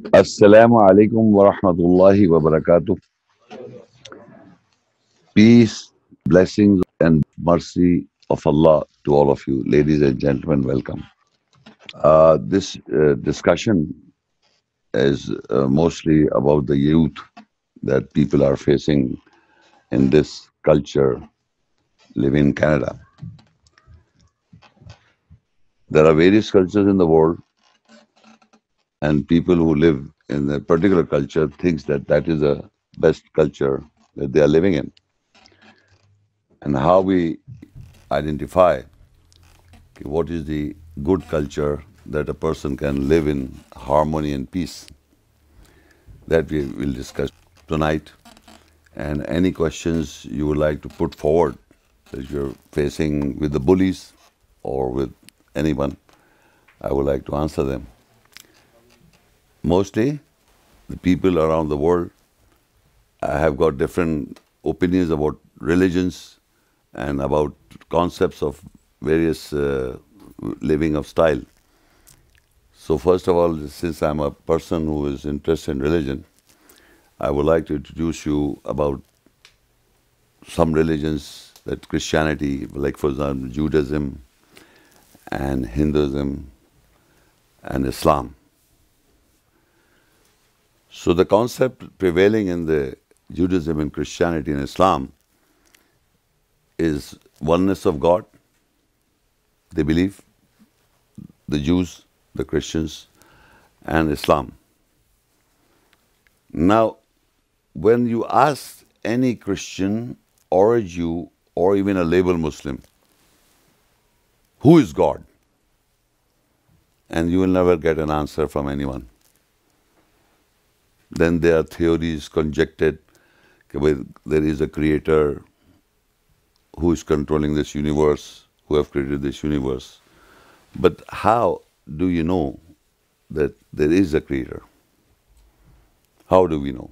Assalamu alaikum wa rahmatullahi wa barakatuh. Peace, blessings, and mercy of Allah to all of you. Ladies and gentlemen, welcome. This discussion is mostly about the youth that people are facing in this culture living in Canada. There are various cultures in the world, and people who live in a particular culture thinks that that is the best culture that they are living in. And how we identify what is the good culture that a person can live in harmony and peace, that we will discuss tonight. And any questions you would like to put forward that you're facing with the bullies or with anyone, I would like to answer them. Mostly, the people around the world have got different opinions about religions and about concepts of various living of style. So first of all, since I'm a person who is interested in religion, I would like to introduce you about some religions, that Christianity, like for example Judaism and Hinduism and Islam. So the concept prevailing in the Judaism and Christianity and Islam is oneness of God. They believe, the Jews, the Christians, and Islam. Now, when you ask any Christian or a Jew or even a label Muslim, who is God? And you will never get an answer from anyone. Then there are theories conjectured that there is a creator who is controlling this universe, who have created this universe. But how do you know that there is a creator? How do we know?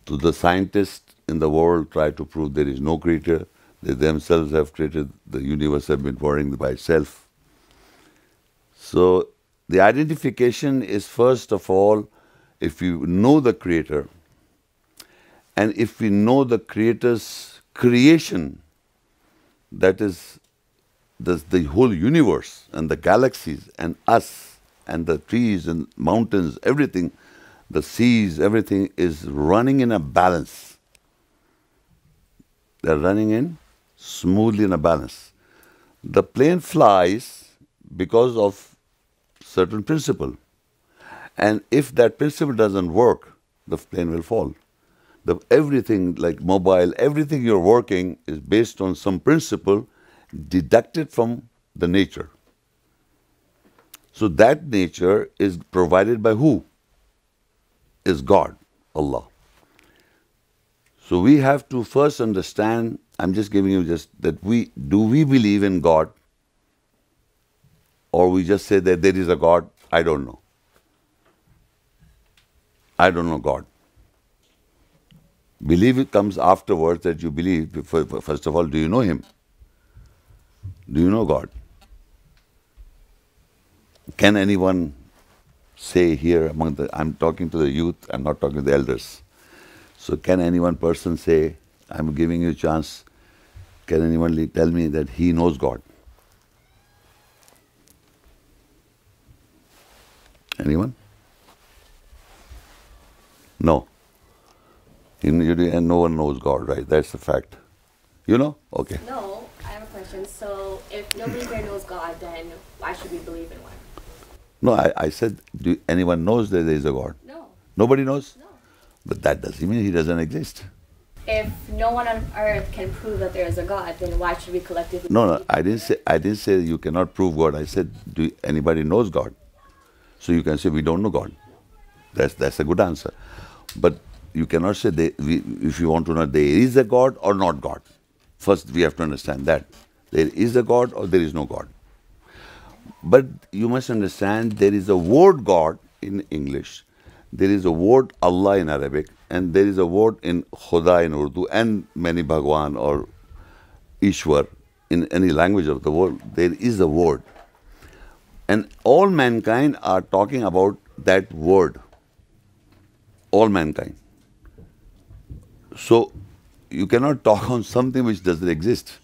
So the scientists in the world try to prove there is no creator. They themselves have created the universe, have been whirring by itself. So the identification is first of all, if you know the creator, and if we know the creator's creation, that is the whole universe and the galaxies and us and the trees and mountains, everything, the seas, everything is running in a balance. They're running in smoothly in a balance. The plane flies because of certain principle. And if that principle doesn't work, the plane will fall. Everything like mobile, everything you're working is based on some principle deducted from the nature. So that nature is provided by who? Is God, Allah. So we have to first understand, I'm just giving you just that do we believe in God? Or we just say that there is a God? I don't know. I don't know God. Believe it comes afterwards, that you believe. First of all, do you know Him? Do you know God? Can anyone say here I'm talking to the youth, I'm not talking to the elders. So can any one person say, I'm giving you a chance, can anyone tell me that he knows God? Anyone? No. And no one knows God, right? That's the fact. You know? Okay. No, I have a question. So, if nobody here knows God, then why should we believe in one? No, I said, anyone knows that there is a God? No. Nobody knows? No. But that doesn't mean He doesn't exist. If no one on earth can prove that there is a God, then why should we collectively? No, I didn't say you cannot prove God. I said, anybody knows God? So you can say we don't know God. That's a good answer. But you cannot say if you want to know there is a God or not God. First we have to understand that there is a God or there is no God. But you must understand there is a word God in English, there is a word Allah in Arabic, and there is a word in Khuda in Urdu, and many Bhagwan or Ishwar in any language of the world. There is a word. And all mankind are talking about that word, all mankind. So you cannot talk on something which doesn't exist.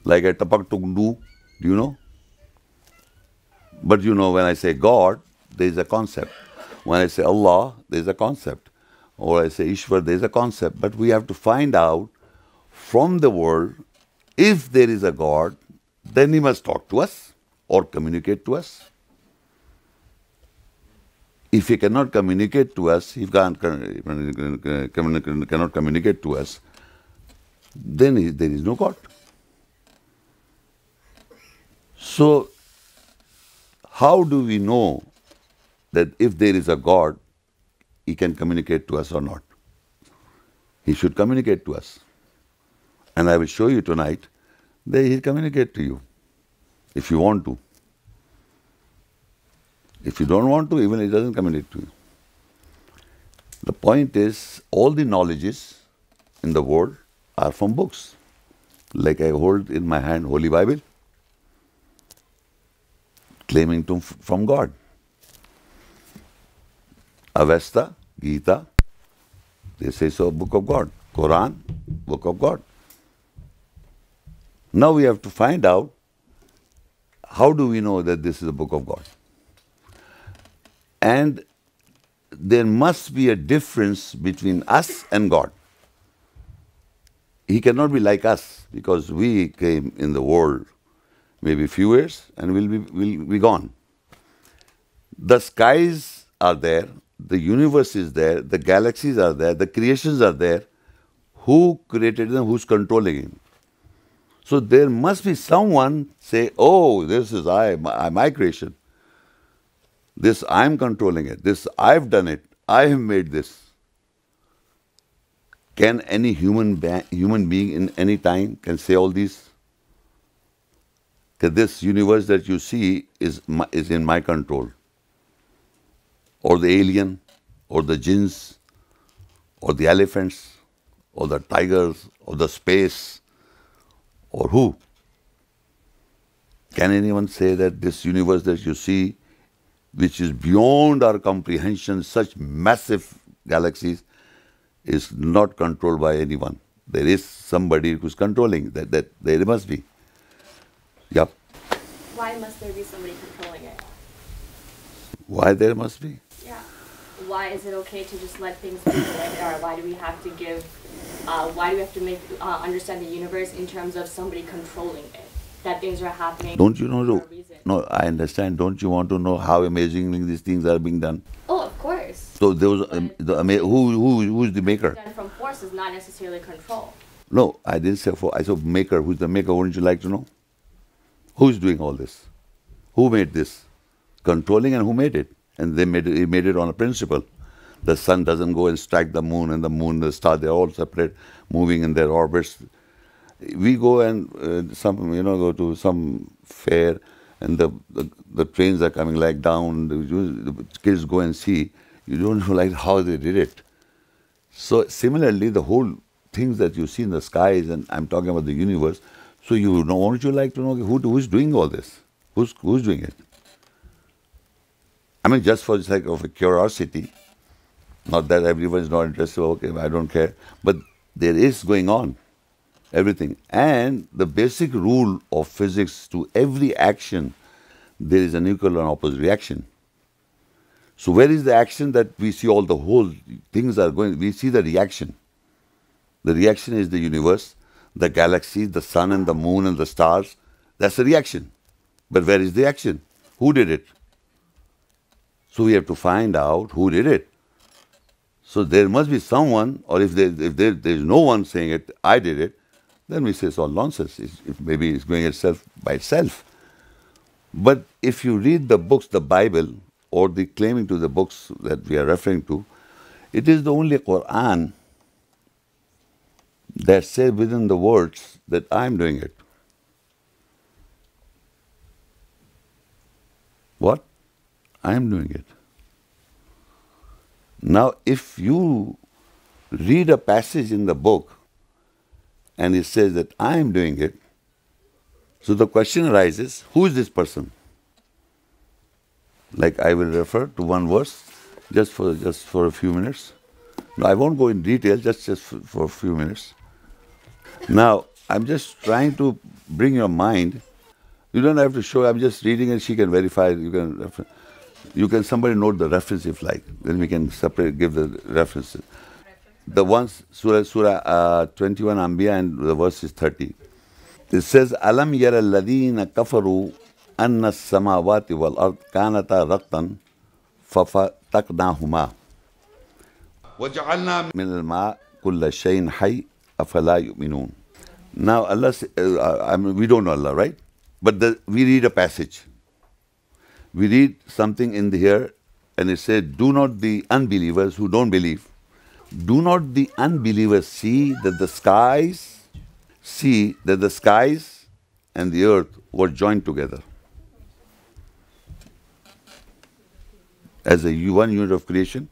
Like a tapak tuk do you know? But you know, when I say God, there is a concept. When I say Allah, there is a concept. Or I say Ishwar, there is a concept. But we have to find out from the world, if there is a God, then He must talk to us or communicate to us. If He cannot communicate to us, He cannot communicate to us, then there is no God. So, how do we know that if there is a God, He can communicate to us or not? He should communicate to us. And I will show you tonight that He'll communicate to you, if you want to. If you don't want to, even He doesn't communicate to you. The point is, all the knowledges in the world are from books. Like I hold in my hand Holy Bible, claiming from God. Avesta, Gita, they say so, book of God. Qur'an, book of God. Now we have to find out, how do we know that this is a book of God? And there must be a difference between us and God. He cannot be like us, because we came in the world maybe a few years and we'll be gone. The skies are there, the universe is there, the galaxies are there, the creations are there. Who created them? Who's controlling it? So there must be someone say, oh, this is my creation. This I'm controlling it. This I've done it. I have made this. Can any human being in any time can say all these? That this universe that you see is in my control. Or the alien, or the jinns, or the elephants, or the tigers, or the space, or who? Can anyone say that this universe that you see, which is beyond our comprehension, such massive galaxies, is not controlled by anyone? There is somebody who's controlling that there must be. Yep. Why must there be somebody controlling it? Why there must be? Yeah. Why is it okay to just let things be the way they are? Why do we have to make understand the universe in terms of somebody controlling it? That things are happening. Don't you know? For a reason. No, I understand. Don't you want to know how amazingly these things are being done? Oh, of course. So who's the maker? Done from force is not necessarily control. No, I didn't say I said maker. Who's the maker? Wouldn't you like to know? Who's doing all this? Who made this? Controlling, and who made it? And he made it on a principle. The sun doesn't go and strike the moon, and the moon, the star, they're all separate, moving in their orbits. We go and go to some fair, and the trains are coming like down. The kids go and see. You don't know like how they did it. So similarly, the whole things that you see in the skies, and I'm talking about the universe. So wouldn't you like to know who's doing all this? Who's doing it? I mean, just for the sake of a curiosity. Not that everyone is not interested. Okay, I don't care. But there is going on. Everything. And the basic rule of physics, to every action, there is an equal and opposite reaction. So where is the action that we see all the whole things are going? We see the reaction. The reaction is the universe, the galaxies, the sun and the moon and the stars. That's the reaction. But where is the action? Who did it? So we have to find out who did it. So there must be someone, or if there is no one saying it, I did it, then we say it's all nonsense. Maybe it's going itself by itself. But if you read the books, the Bible, or the claiming to the books that we are referring to, it is the only Qur'an that says within the words that I am doing it. What? I am doing it. Now, if you read a passage in the book and it says that I am doing it, so the question arises, who is this person? Like I will refer to one verse just for a few minutes. No, I won't go in detail, just for a few minutes. Now, I'm just trying to bring your mind. You don't have to show, I'm just reading it, she can verify, somebody note the reference if like, then we can separate, give the references. The ones, Surah 21 Anbiya and the verse is 30. It says, Alam yara alladhina kafaru anna samawati wal ard kanata raqtan fafataqnahuma وَجَعَلْنَا مِنَ الْمَاءِ كُلَّ شَيْءٍ حَيٍّ أَفَلَا يُؤْمِنُونَ. Now Allah, we don't know Allah, right? But we read a passage. We read something in here and it said, do not the unbelievers who don't believe, do not the unbelievers see that the skies and the earth were joined together as a one unit of creation?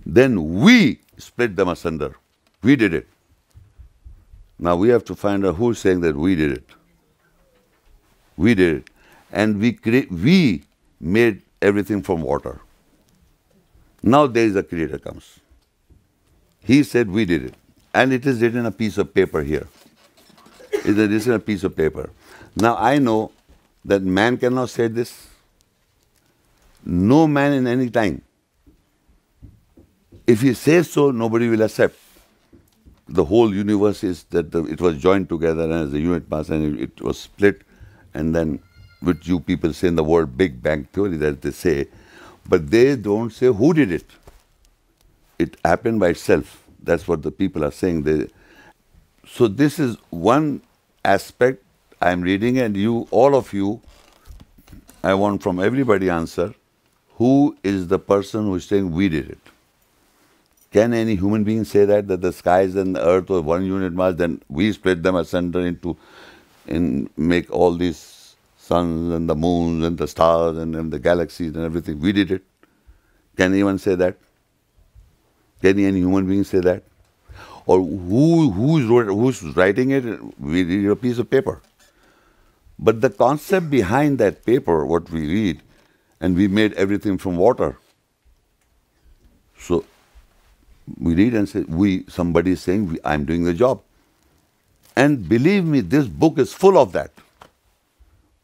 Then we split them asunder. We did it. Now we have to find out who's saying that we did it. We did it. And we made everything from water. Now there is a creator comes. He said we did it. And it is written on a piece of paper here. It is written on a piece of paper. Now I know that man cannot say this. No man in any time. If he says so, nobody will accept. The whole universe is that it was joined together and as a unit mass and it was split, and then, which you people say in the word Big Bang Theory that they say, but they don't say who did it. It happened by itself. That's what the people are saying. So this is one aspect I'm reading, and you, all of you, I want from everybody answer, who is the person who is saying we did it? Can any human being say that the skies and the earth were one unit mass, then we split them asunder and make all these suns and the moons and the stars and the galaxies and everything? We did it. Can anyone say that? Can any human being say that? Or who's writing it? We read a piece of paper. But the concept behind that paper, what we read, and we made everything from water. So we read and say, somebody is saying, I'm doing the job. And believe me, this book is full of that.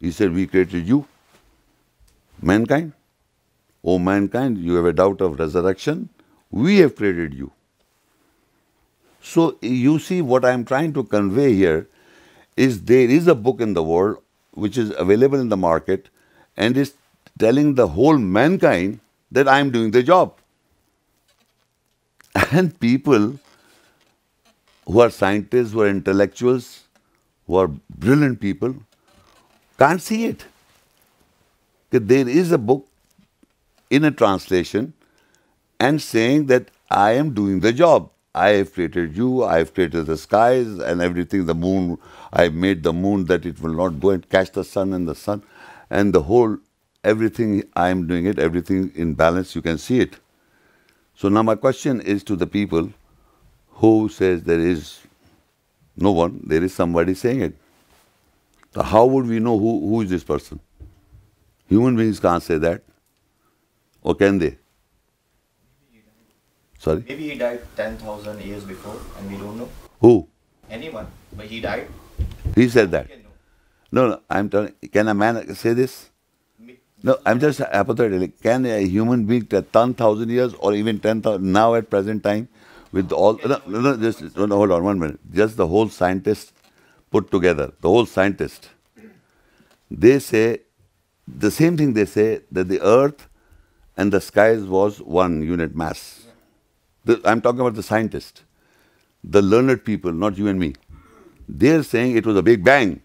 He said, we created you, mankind. O mankind, you have a doubt of resurrection. We have created you. So you see what I'm trying to convey here is there is a book in the world which is available in the market and is telling the whole mankind that I'm doing the job. And people who are scientists, who are intellectuals, who are brilliant people, can't see it. There is a book in a translation and saying that I am doing the job. I have created you, I have created the skies and everything, the moon. I have made the moon that it will not go and catch the sun and the whole, everything, I am doing it, everything in balance, you can see it. So now my question is to the people who says there is no one, there is somebody saying it. So how would we know who is this person? Human beings can't say that. Or can they? Sorry? Maybe he died 10,000 years before and we don't know. Who? Anyone, but he died. He said that. No, I'm telling, can a man say this? No, I'm just hypothetically. Can a human being 10,000 years or even 10,000 now at present time with all, hold on 1 minute. Just the whole scientist put together, the whole scientist. They say, the same thing they say, that the earth and the skies was one unit mass. I'm talking about the scientist, the learned people, not you and me. They're saying it was a big bang.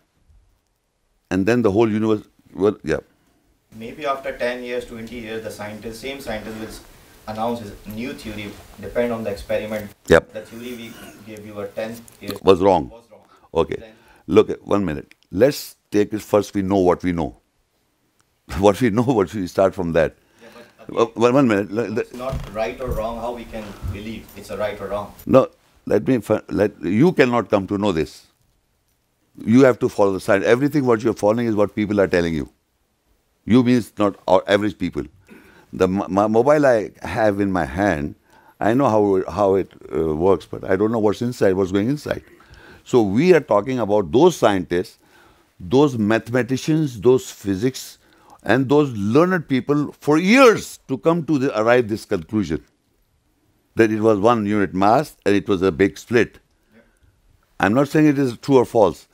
And then the whole universe, well, yeah. Maybe after 10 years, 20 years, the same scientist will announce his new theory, depend on the experiment. Yep. The theory we gave you 10 years was wrong. Was wrong. Okay. Then, look, 1 minute. Let's take it first, we know what we know. What we start from that. yeah, but 1 minute. it's not right or wrong, how we can believe it's a right or wrong. No, you cannot come to know this. You have to follow the science. Everything what you're following is what people are telling you. You means not our average people. The mobile I have in my hand, I know how it works, but I don't know what's inside, what's going inside. So we are talking about those scientists, those mathematicians, those physics, and those learned people for years to come to arrive this conclusion that it was one unit mass and it was a big split. I'm not saying it is true or false,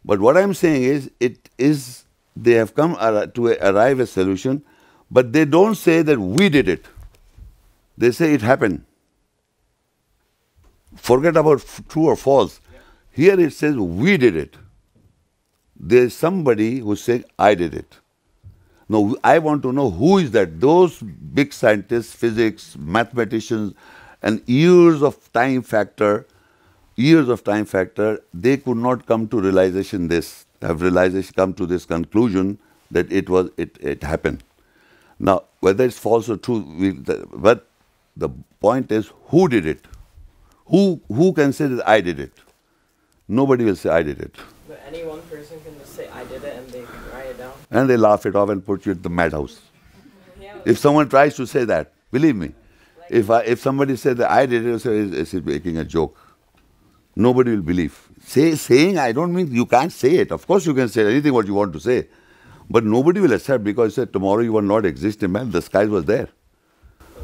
but what I'm saying is they have come to arrive a solution, but they don't say that we did it. They say it happened. Forget about true or false. Here it says we did it. There's somebody who's saying I did it. No, I want to know who is that. Those big scientists, physics, mathematicians, and years of time factor, they could not come to realization come to this conclusion that it happened. Now, whether it's false or true, but the point is, who did it? Who can say that I did it? Nobody will say I did it. But any one person can just say I did it and they can write it down. And they laugh it off and put you at the madhouse. Yeah, If someone tries to say that, believe me, if somebody said that I did it, say is he making a joke? Nobody will believe. Saying I don't mean you can't say it. Of course you can say anything what you want to say. But nobody will accept because said tomorrow you will not exist in man, the sky was there.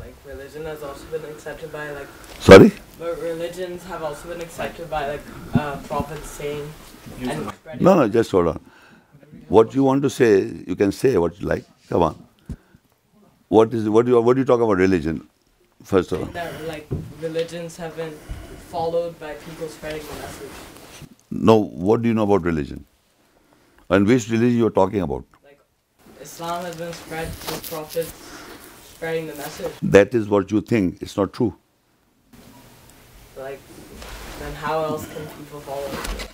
like religion has also been accepted by like. Sorry? But religions have also been accepted by like prophets saying and spreading. No, just hold on. What you want to say, you can say what you like. Come on. What do you talk about religion? First of all. That like religions have been followed by people spreading the message. No, what do you know about religion? And which religion you are talking about? Like Islam has been spread through prophets spreading the message. That is what you think. It's not true. Like, then how else can people follow it?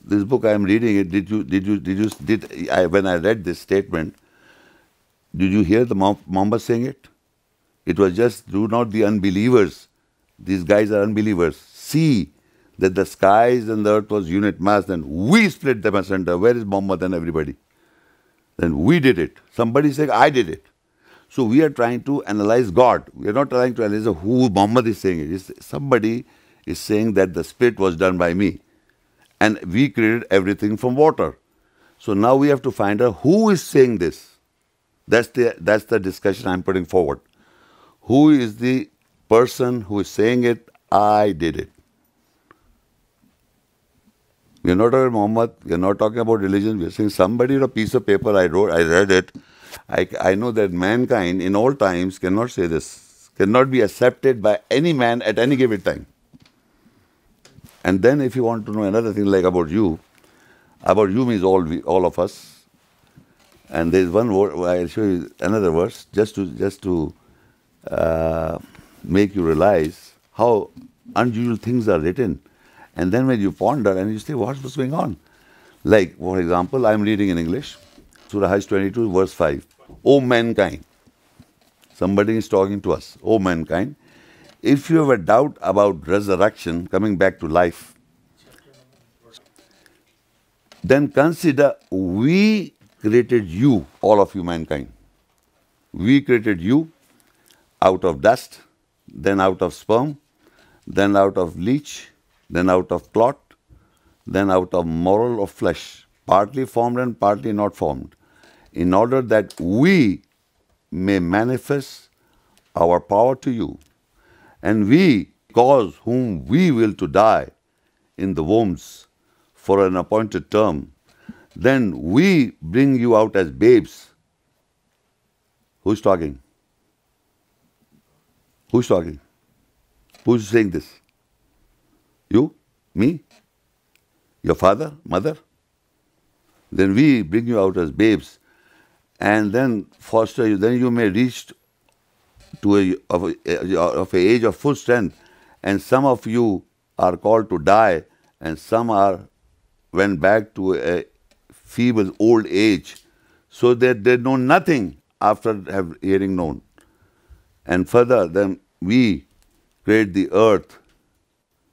This book I am reading it. When I read this statement, did you hear the Muhammad saying it? It was just, do not the unbelievers. These guys are unbelievers. See that the skies and the earth was unit mass, then we split them asunder. Where is Muhammad and everybody? Then we did it. Somebody said, I did it. So we are trying to analyze God. We are not trying to analyze who Muhammad is saying it. Somebody is saying that the split was done by me. And we created everything from water. So now we have to find out who is saying this. That's the discussion I'm putting forward. Who is the person who is saying it? I did it. We are not talking about Muhammad. We are not talking about religion. We are saying somebody on a piece of paper I read it. I know that mankind in all times cannot say this, cannot be accepted by any man at any given time. And then if you want to know another thing like about you means all of us. And there is one word, I'll show you another verse just to make you realize how unusual things are written. And then when you ponder and you say, what's going on? Like, for example, I'm reading in English, Surah Hajj 22, verse 5. O mankind. Somebody is talking to us. O mankind. If you have a doubt about resurrection, coming back to life, then consider we created you, all of you mankind. We created you out of dust, then out of sperm, then out of leech, then out of clot, then out of moral of flesh, partly formed and partly not formed, in order that we may manifest our power to you. And we cause whom we will to die in the wombs for an appointed term. Then we bring you out as babes. Who's talking? Who's talking? Who's saying this? You? Me? Your father? Mother? Then we bring you out as babes and then foster you. Then you may reach to an age of full strength, and some of you are called to die, and some went back to a feeble old age, so that they know nothing after hearing known. And further, then we create the earth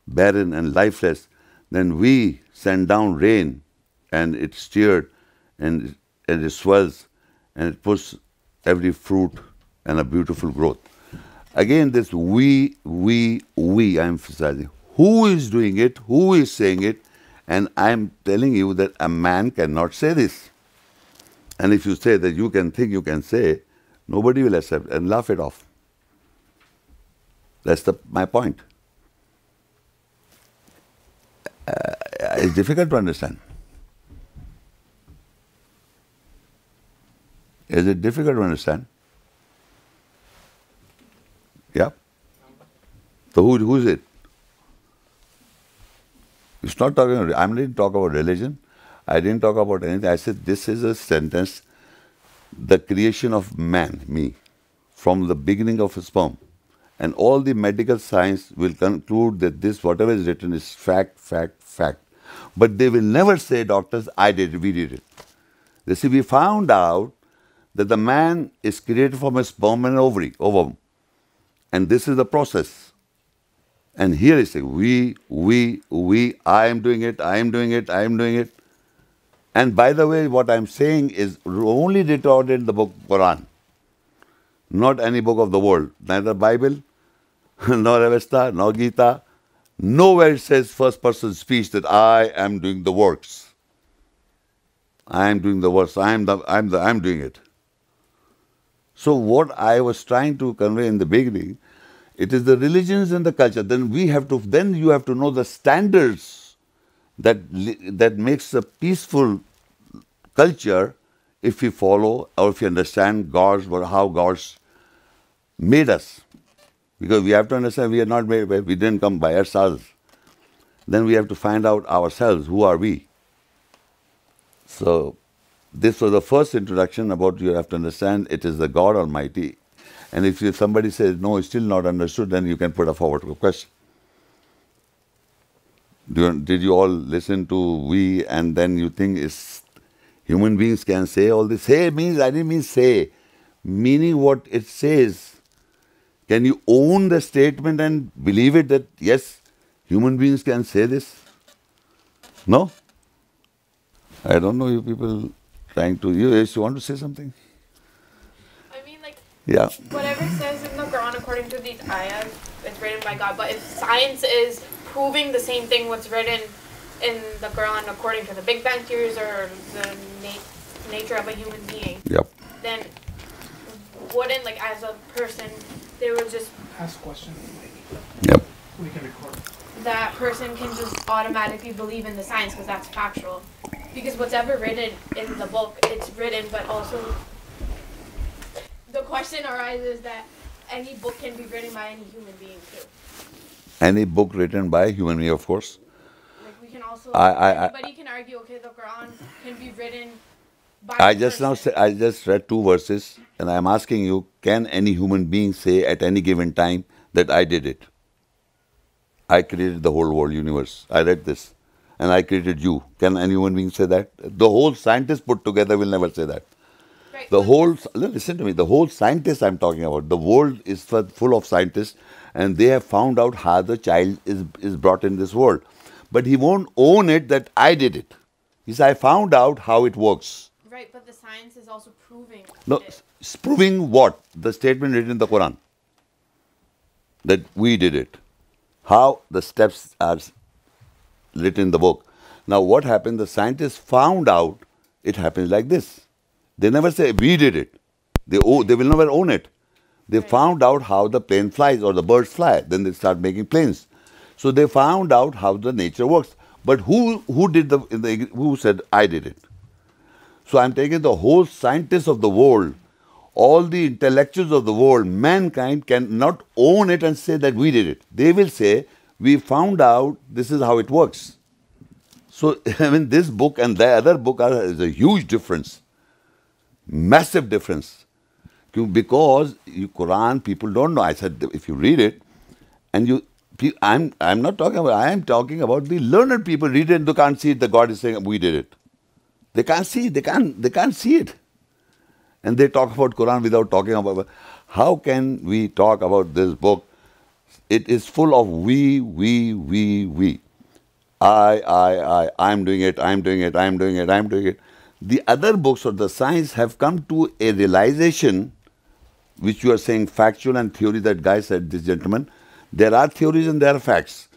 barren and lifeless. Then we send down rain, and it stirred, and it swells, and it puts every fruit and a beautiful growth. Again, this we, I am emphasizing. Who is doing it? Who is saying it? And I am telling you that a man cannot say this. And if you say that you can think, you can say, nobody will accept and laugh it off. That's my point. It's difficult to understand. Is it difficult to understand? Yeah? So who is it? It's not talking about, I didn't talk about religion. I didn't talk about anything. I said this is a sentence, the creation of man, me, from the beginning of a sperm. And all the medical science will conclude that this, whatever is written, is fact, fact, fact. But they will never say, doctors, I did it, we did it. They say, we found out that the man is created from a sperm and ovum. And this is the process. And here is saying, we, I am doing it, I am doing it, I am doing it. And by the way, what I am saying is only recorded in the book Qur'an, not any book of the world, neither Bible, nor Avesta, nor Gita. Nowhere it says first person speech that I am doing the works. I am doing the works. I'm doing it. So what I was trying to convey in the beginning, it is the religions and the culture. Then you have to know the standards that makes a peaceful culture if we follow or if we understand how God's made us. Because we have to understand we are not made, we didn't come by ourselves. Then we have to find out ourselves, who are we? So this was the first introduction about you have to understand it is the God Almighty. And if somebody says, no, it's still not understood, then you can put a forward question. Did you all listen to we and then you think human beings can say all this? Say means, I didn't mean say. Meaning what it says. Can you own the statement and believe it that, yes, human beings can say this? No? I don't know, you people trying to, you want to say something? I mean, like, yeah. Whatever it says in the Quran according to these ayahs, it's written by God. But if science is proving the same thing what's written in the Quran according to the Big Bang theories or the nature of a human being, Yep. then wouldn't, like, as a person, they would just Ask questions. Yep. We can record. that person can just automatically believe in the science because that's factual. Because whatever written in the book, it's written, but also the question arises that any book can be written by any human being too. Any book written by a human being, of course. Like we can also, anybody can argue, okay, the Quran can be written by I a just person. I just read 2 verses and I'm asking you, can any human being say at any given time that I did it? I created the whole world, universe. I read this and I created you. Can any human being say that? The whole scientists put together will never say that. Right, The but- whole, listen to me, the whole scientists I'm talking about, the world is full of scientists and they have found out how the child is brought in this world. But he won't own it that I did it. He says, I found out how it works. Right, but the science is also proving No, it. it's proving what? The statement written in the Quran. That we did it. How the steps are written in the book. Now what happened? The scientists found out it happens like this. They never say, we did it. They will never own it. They Right. found out how the plane flies or the birds fly. Then they start making planes. So they found out how the nature works. But who said, I did it? So I'm taking the whole scientists of the world, all the intellectuals of the world, mankind cannot own it and say that we did it. They will say, we found out this is how it works. So, I mean, this book and the other book is a huge difference. Massive difference. Because Quran, people don't know. I said, if you read it, and I'm not talking about, I am talking about the learned people read it and they can't see it, the God is saying, we did it. They can't see, they can't see it. And they talk about Quran without talking about, how can we talk about this book? It is full of we. I'm doing it, I'm doing it, I'm doing it, I'm doing it. The other books of the science have come to a realization which you are saying factual and theory, that guy said, this gentleman, there are theories and there are facts.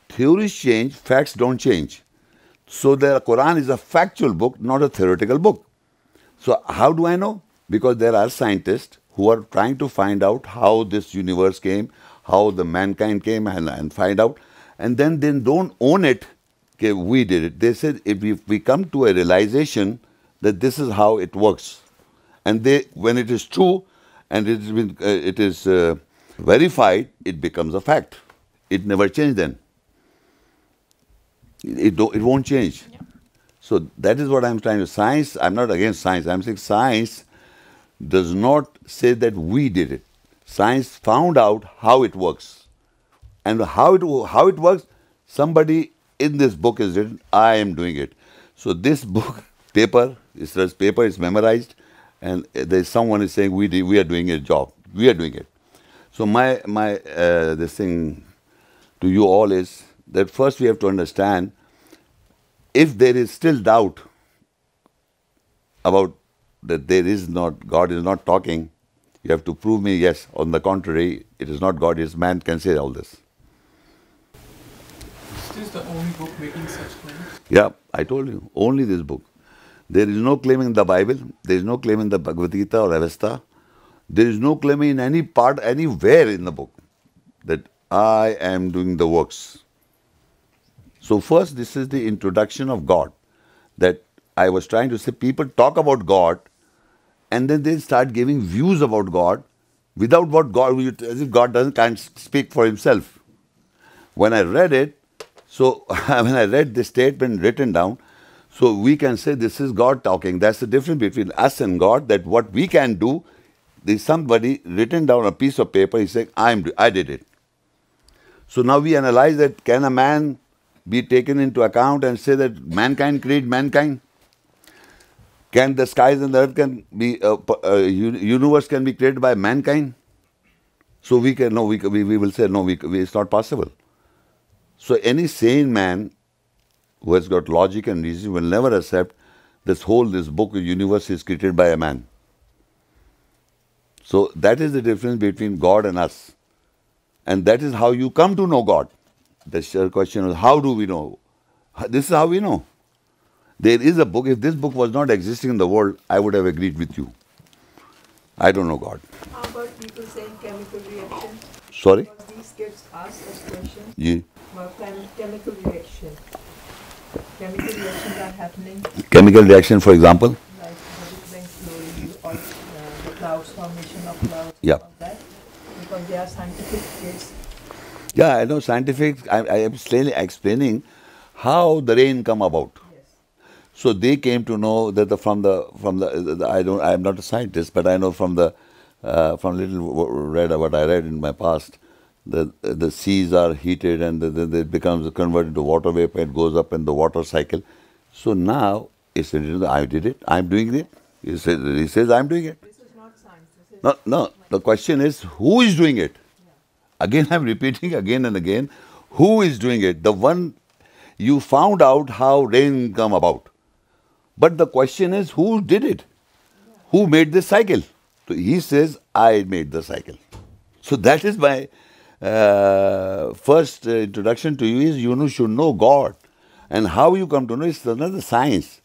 Theories change, facts don't change. So the Quran is a factual book, not a theoretical book. So how do I know? Because there are scientists who are trying to find out how this universe came, how the mankind came, and find out. And then they don't own it, okay, we did it. They said if we come to a realization that this is how it works, and when it is true and it is verified, it becomes a fact. It never changed then. It won't change. Yeah. So that is what I'm trying to. Science, I'm not against science. I'm saying science does not say that we did it. Science found out how it works. And how it works, somebody in this book is written, I am doing it. So this book, paper is memorized, and there's someone is saying we are doing a job. We are doing it. So my this thing to you all is that first we have to understand, if there is still doubt about that God is not talking, you have to prove me, yes, on the contrary, it is not God, it's man can say all this. Is this the only book making such claims? Yeah, I told you, only this book. There is no claim in the Bible, there is no claim in the Bhagavad Gita or Avesta, there is no claim in any part, anywhere in the book, that I am doing the works. So first, this is the introduction of God, that I was trying to say, people talk about God, and then they start giving views about God, without what God, as if God can't speak for himself. When I read it, so when I read the statement written down, so we can say this is God talking. That's the difference between us and God, that what we can do, there's somebody written down a piece of paper, he's saying, I did it. So now we analyze that, can a man be taken into account and say that mankind created mankind? Can the skies and the earth can be, universe can be created by mankind? So we will say, no, it's not possible. So any sane man who has got logic and reason will never accept this book, the universe is created by a man. So that is the difference between God and us. And that is how you come to know God. The question is, how do we know? This is how we know. There is a book. If this book was not existing in the world, I would have agreed with you. I don't know God. How about people saying chemical reaction? Sorry? Because these kids ask us questions Yeah. about chemical reaction. Chemical reactions are happening, Chemical reaction, for example? like the Big Bang theory or the clouds, formation of clouds, Yeah. all that, because they are scientific kids. Yeah, I know scientific. I am explaining how the rain come about. Yes. So they came to know that I am not a scientist, but I know from what I read in my past, the seas are heated and it becomes converted to water vapor. It goes up in the water cycle. So now he said, I did it. I'm doing it. He says I'm doing it. This is not science. This is No. The question is, who is doing it? Again, I'm repeating again and again. Who is doing it? The one you found out how rain come about. But the question is, who did it? Who made this cycle? So he says, I made the cycle. So that is my first introduction to you is you should know God. And how you come to know is another science.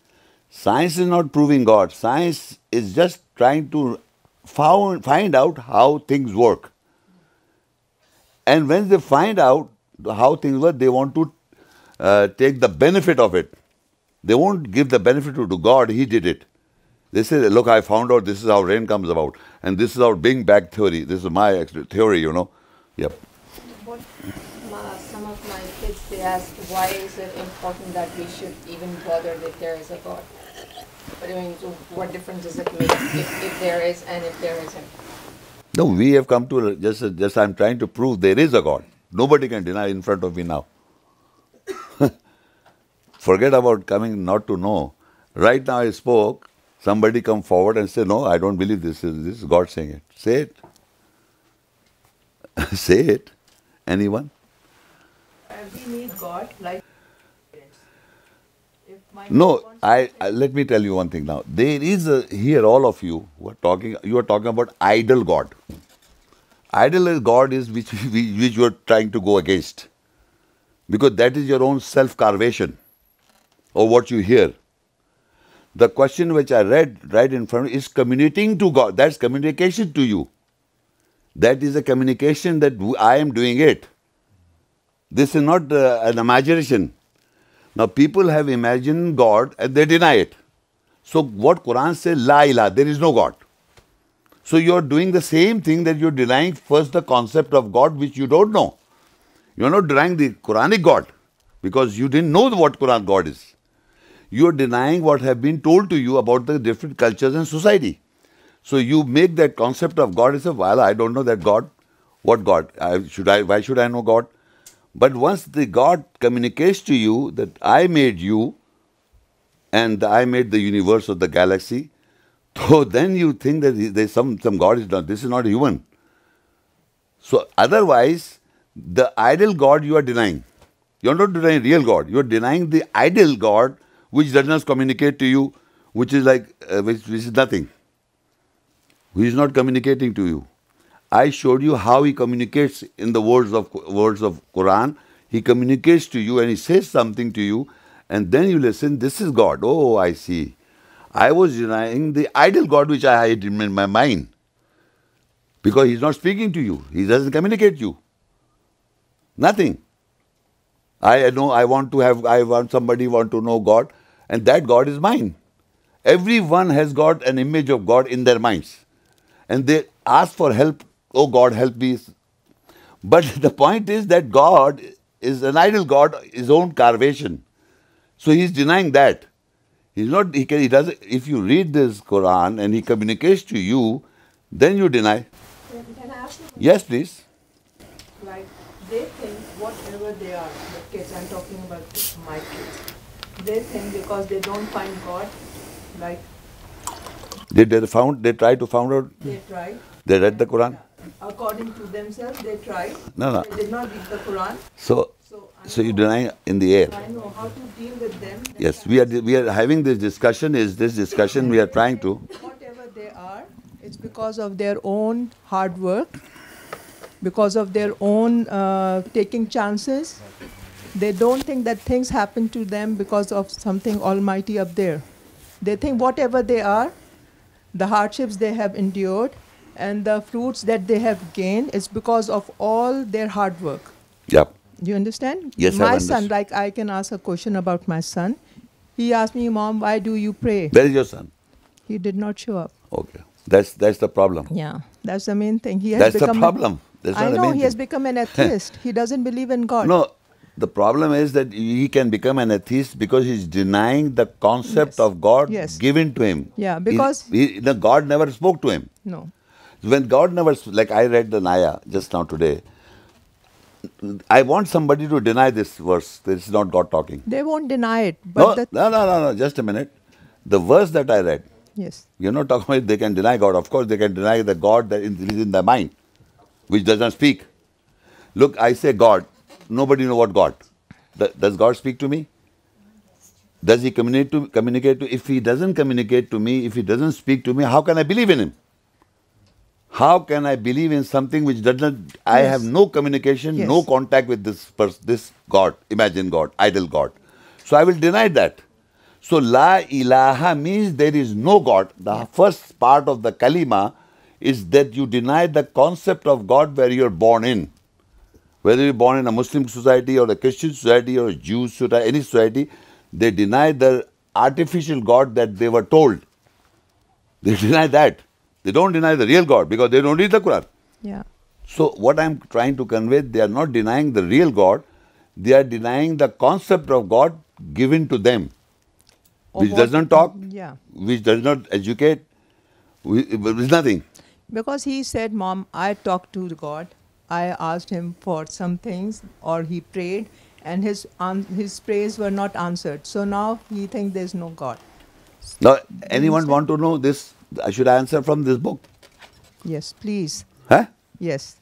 Science is not proving God. Science is just trying to find out how things work. And when they find out how things work, they want to take the benefit of it. They won't give the benefit to God, He did it. They say, look, I found out this is how rain comes about. And this is our Big Bang theory. This is my theory, Yep. What some of my kids, they ask, why is it important that we should even bother that there is a God? But I mean, so what difference does it make if there is and if there isn't? No, we have come to just I'm trying to prove there is a God. Nobody can deny in front of me now. Forget about coming not to know. Right now I spoke, somebody come forward and say, no, I don't believe this is God saying it. Say it. Say it. Anyone? we need God like parents. If No, let me tell you one thing now. There is here all of you who are talking. You are talking about idol God. Idol God is which you are trying to go against, because that is your own self-carvation or what you hear. The question which I read right in front of you is communicating to God. That's communication to you. That is a communication that I am doing it. This is not an imagination. Now people have imagined God and they deny it. So what Quran says, La ilaha, there is no God. So you are doing the same thing, that you are denying first the concept of God which you don't know. You are not denying the Quranic God because you didn't know what Quran God is. You are denying what have been told to you about the different cultures and society. So you make that concept of God as a, well, I don't know that God. What God? Why should I know God? But once the God communicates to you that I made you and I made the universe or the galaxy, so then you think that there's some God is not. This is not human. So otherwise, the idol God you are denying. You are not denying real God. You are denying the idol God which does not communicate to you, which is like which is nothing. Who is not communicating to you. I showed you how he communicates in the words of Quran. He communicates to you and he says something to you, and then you listen. This is God. Oh, I see. I was denying the idol God which I had in my mind, because he's not speaking to you. He doesn't communicate you. Nothing. I know. I want somebody want to know God, and that God is mine. Everyone has got an image of God in their minds, and they ask for help. Oh God, help me. But the point is that God is an idol God, his own carvation. So he's denying that. He's not. He doesn't. If you read this Quran and he communicates to you, then you deny. Can I ask you? Yes, please. Like, they think whatever they are, the kids, I'm talking about my kids, they think because they don't find God, like, They try to find out. they try. They read the Quran. According to themselves, they tried. No. They did not read the Quran. So you deny in the air. I know how to deal with them. Yes, we are having this discussion. Is this discussion we are trying to? Whatever they are, it's because of their own hard work, because of their own taking chances. They don't think that things happen to them because of something almighty up there. They think whatever they are, the hardships they have endured, and the fruits that they have gained is because of all their hard work. Yep. Do you understand? Yes, my I son, understand. like I can ask a question about my son. He asked me, Mom, why do you pray? Where is your son? He did not show up. Okay. That's the problem. Yeah, that's the main thing. He has That's the become problem. That's not I the know main he has thing. become an atheist. He doesn't believe in God. No, the problem is that he can become an atheist because he's denying the concept Yes. of God Yes. given to him. Yeah, because the God never spoke to him. no. When God never, like I read the Naya just now today, I want somebody to deny this verse. This is not God talking. They won't deny it. But No. Just a minute. The verse that I read, yes. you're not talking about they can deny God. Of course, they can deny the God that is in their mind, which does not speak. Look, I say God. Nobody knows what God. Does God speak to me? Does he communicate to? If he doesn't communicate to me, if he doesn't speak to me, how can I believe in him? How can I believe in something which does not? I Yes. have no communication, Yes. no contact with this God, imagined God, idol God. So I will deny that. So La ilaha means there is no God. The first part of the kalima is that you deny the concept of God where you are born in. Whether you're born in a Muslim society or a Christian society or a Jewish society, any society, they deny the artificial God that they were told. They deny that. They don't deny the real God because they don't read the Quran. Yeah. So what I'm trying to convey, they are not denying the real God. They are denying the concept of God given to them, which what- does not talk, Yeah. which does not educate, with nothing. Because he said, Mom, I talked to God. I asked him for some things, or he prayed, and his prayers were not answered. So now he thinks there's no God. Now, anyone want to know this? Should I answer from this book? Yes, please. Huh? Yes.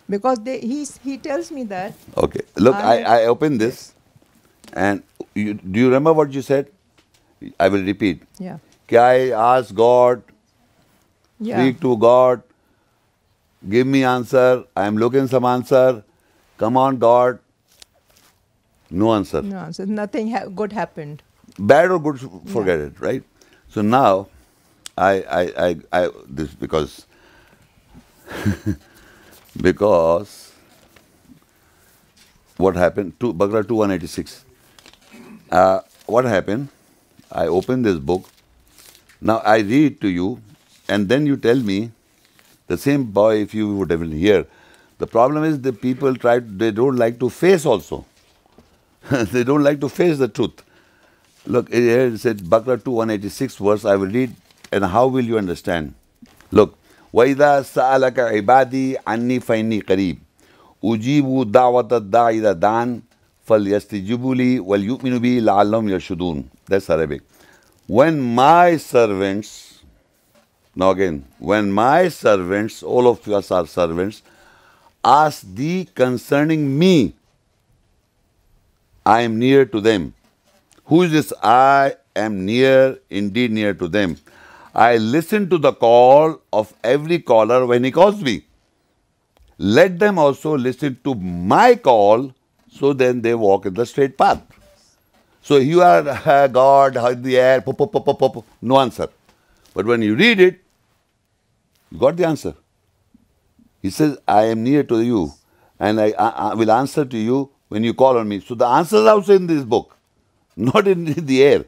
Because he tells me that. Okay. Look, I- I open this, and do you remember what you said? I will repeat. Yeah. I ask God, Yeah. speak to God, give me answer, I am looking some answer, come on God. No answer. No, so nothing good happened. Bad or good, forget it, right? So now, this because because what happened? Baqarah 2:186. What happened? I open this book. Now I read to you, and then you tell me. The same boy, if you would have been here. The problem is the people they don't like to face also. They don't like to face the truth. Look, here it said Baqarah 2:186 verse. I will read, and how will you understand? Look, وَإِذَا سَأَلَكَ عِبَادِي عَنِّي فَإِنِّي قَرِيبٌ أُجِيبُ دَعْوَةَ الدَّاعِ إِذَا دَعَانِ فَلْيَسْتَجِيبُوا لِي وَلْيُؤْمِنُوا بِي لَعَلَّهُمْ يَرْشُدُونَ. That's Arabic. When my servants, now again, when my servants, all of us are servants, ask thee concerning me, I am near to them. Who is this? I am near, indeed near to them. I listen to the call of every caller when he calls me. Let them also listen to my call, so then they walk in the straight path. So you are God, in the air, pop, pop, pop, pop, pop, no answer. But when you read it, you got the answer. He says, I am near to you, and I will answer to you when you call on me. So the answer is also in this book, not in the air.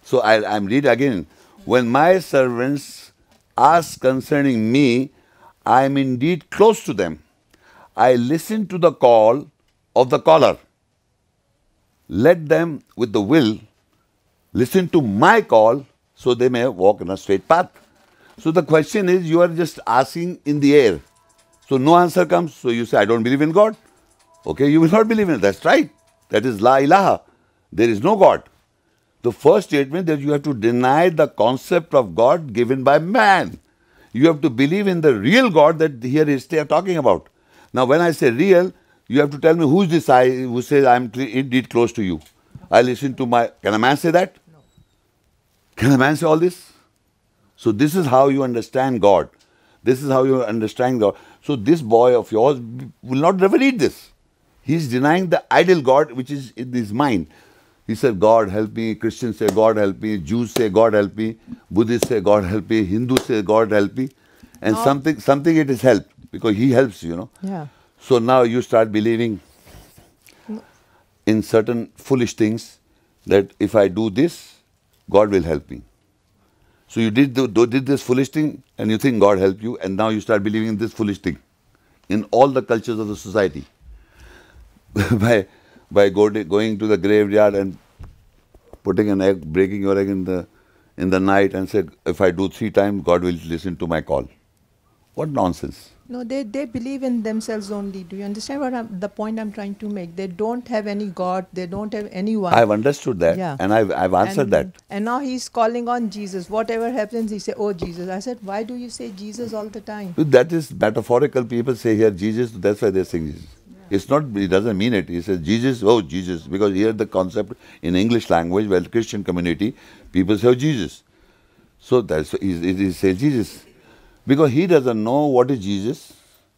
So I'm reading again. When my servants ask concerning me, I am indeed close to them. I listen to the call of the caller. Let them with the will listen to my call, so they may walk in a straight path. So the question is, you are just asking in the air. So no answer comes. So you say, I don't believe in God. Okay, you will not believe in it. That's right. That is La ilaha. There is no God. The first statement that you have to deny the concept of God given by man. You have to believe in the real God that here is talking about. Now when I say real, you have to tell me who is this I who says I am indeed close to you. I listen to my... Can a man say that? No. Can a man say all this? So this is how you understand God. This is how you understand God. So this boy of yours will not ever read this. He is denying the ideal God which is in his mind. He said, God help me. Christians say, God help me. Jews say, God help me. Buddhists say, God help me. Hindus say, God help me. And something it is help, because he helps, you know. Yeah. So now you start believing in certain foolish things, that if I do this, God will help me. So you did this foolish thing, and you think God helped you, and now you start believing in this foolish thing in all the cultures of the society. by going to the graveyard and putting an egg, breaking your egg in the night, and say, if I do 3 times, God will listen to my call. What nonsense. No, they believe in themselves only. Do you understand what the point I'm trying to make? They don't have any God. They don't have anyone. I've understood that, and I've answered that. And now he's calling on Jesus. Whatever happens, he say, oh, Jesus. I said, why do you say Jesus all the time? That is metaphorical. People say here Jesus, that's why they're saying Jesus. It's not, he doesn't mean it. He says Jesus, oh Jesus, because here the concept in English language, well, Christian community, people say, oh Jesus. So that's he says Jesus. Because he doesn't know what is Jesus.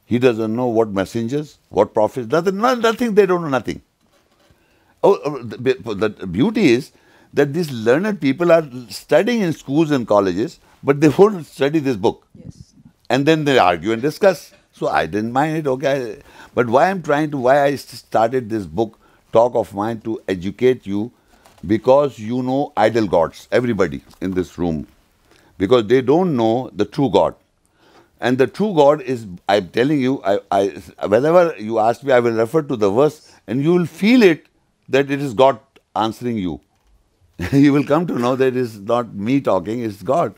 He doesn't know what messengers, what prophets, nothing, they don't know nothing. The beauty is that these learned people are studying in schools and colleges, but they won't study this book. Yes. And then they argue and discuss. So I didn't mind it, okay. But why I started this book, Talk of Mine, to educate you, because you know idol gods, everybody in this room. Because they don't know the true God. And the true God is, I'm telling you, whenever you ask me, I will refer to the verse, and you will feel it, that it is God answering you. You will come to know that it is not me talking, it's God.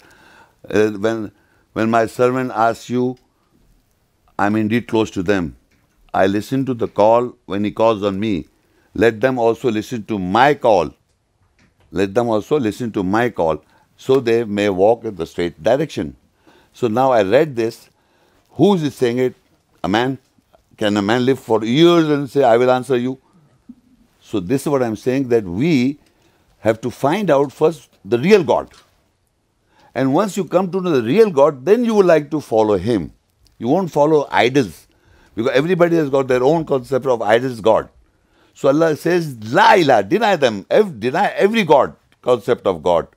When my servant asks you, I'm indeed close to them. I listen to the call when he calls on me. Let them also listen to my call. Let them also listen to my call, so they may walk in the straight direction. So now I read this. Who is saying it? A man? Can a man live for years and say, I will answer you? So this is what I'm saying, that we have to find out first the real God. And once you come to know the real God, then you will like to follow Him. You won't follow idols, because everybody has got their own concept of idols God. So Allah says, La ilaha, deny them, deny every God, concept of God.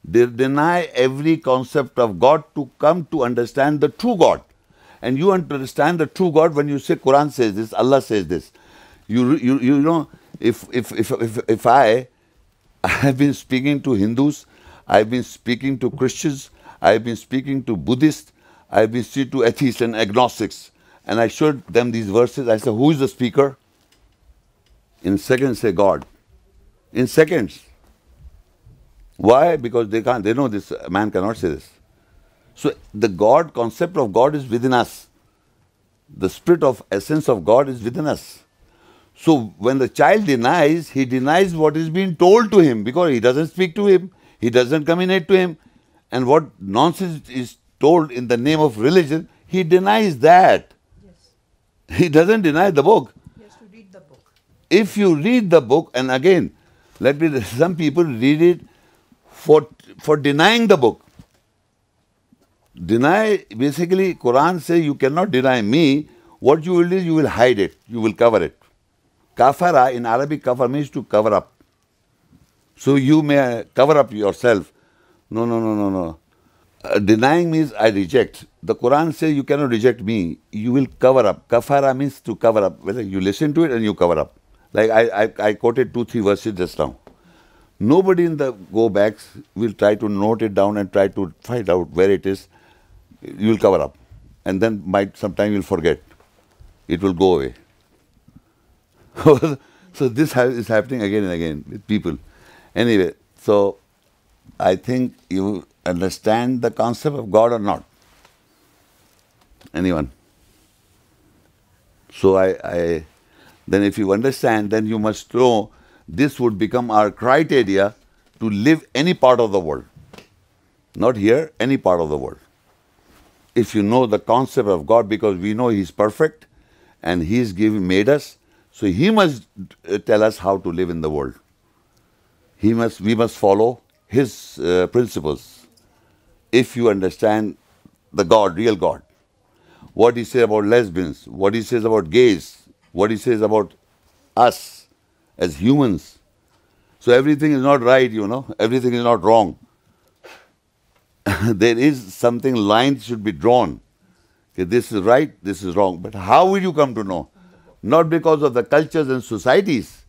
They deny every concept of God to come to understand the true God. And you understand the true God when you say Qur'an says this, Allah says this. You know, if I have been speaking to Hindus, I've been speaking to Christians, I've been speaking to Buddhists, I've been speaking to atheists and agnostics, and I showed them these verses. I said, who is the speaker? In seconds, say God. In seconds. Why? Because they know this man cannot say this. So the God, concept of God is within us. The spirit of essence of God is within us. So when the child denies, he denies what is being told to him, because he doesn't speak to him, he doesn't communicate to him. And what nonsense is told in the name of religion, he denies that. Yes. He doesn't deny the book. He has to read the book. If you read the book, and again, some people read it for denying the book. Deny, basically, Qur'an says you cannot deny me. What you will do is you will hide it, you will cover it. Kafara, in Arabic, kafar means to cover up. So you may cover up yourself. No. Denying means I reject. The Qur'an says you cannot reject me, you will cover up. Kafara means to cover up. Whether you listen to it and you cover up. Like I quoted 2-3 verses just now. Nobody in the go-backs will try to note it down and try to find out where it is. You will cover up. And then sometime you'll forget. It will go away. So this is happening again and again with people. Anyway, so I think you understand the concept of God or not? Anyone? So then if you understand, then you must know this would become our criteria to live any part of the world. Not here, any part of the world. If you know the concept of God, because we know He is perfect and He is made us, so He must tell us how to live in the world. We must follow His principles. If you understand the God, real God, what He says about lesbians, what He says about gays, what He says about us as humans. So everything is not right, everything is not wrong. There is something, lines should be drawn. Okay, this is right, this is wrong. But how will you come to know? Not because of the cultures and societies.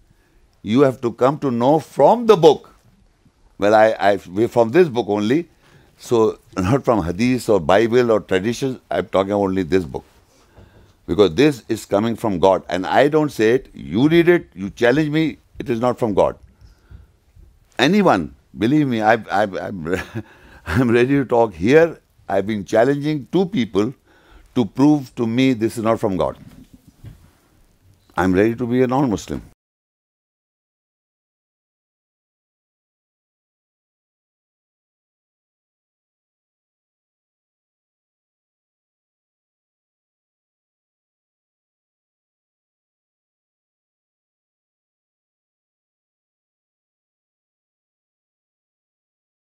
You have to come to know from the book. Well, from this book only. So not from hadith or Bible or traditions, I'm talking only this book. Because this is coming from God. And I don't say it, you read it, you challenge me, it is not from God. Anyone, believe me, I'm ready to talk here. I've been challenging 2 people to prove to me this is not from God. I'm ready to be a non-Muslim.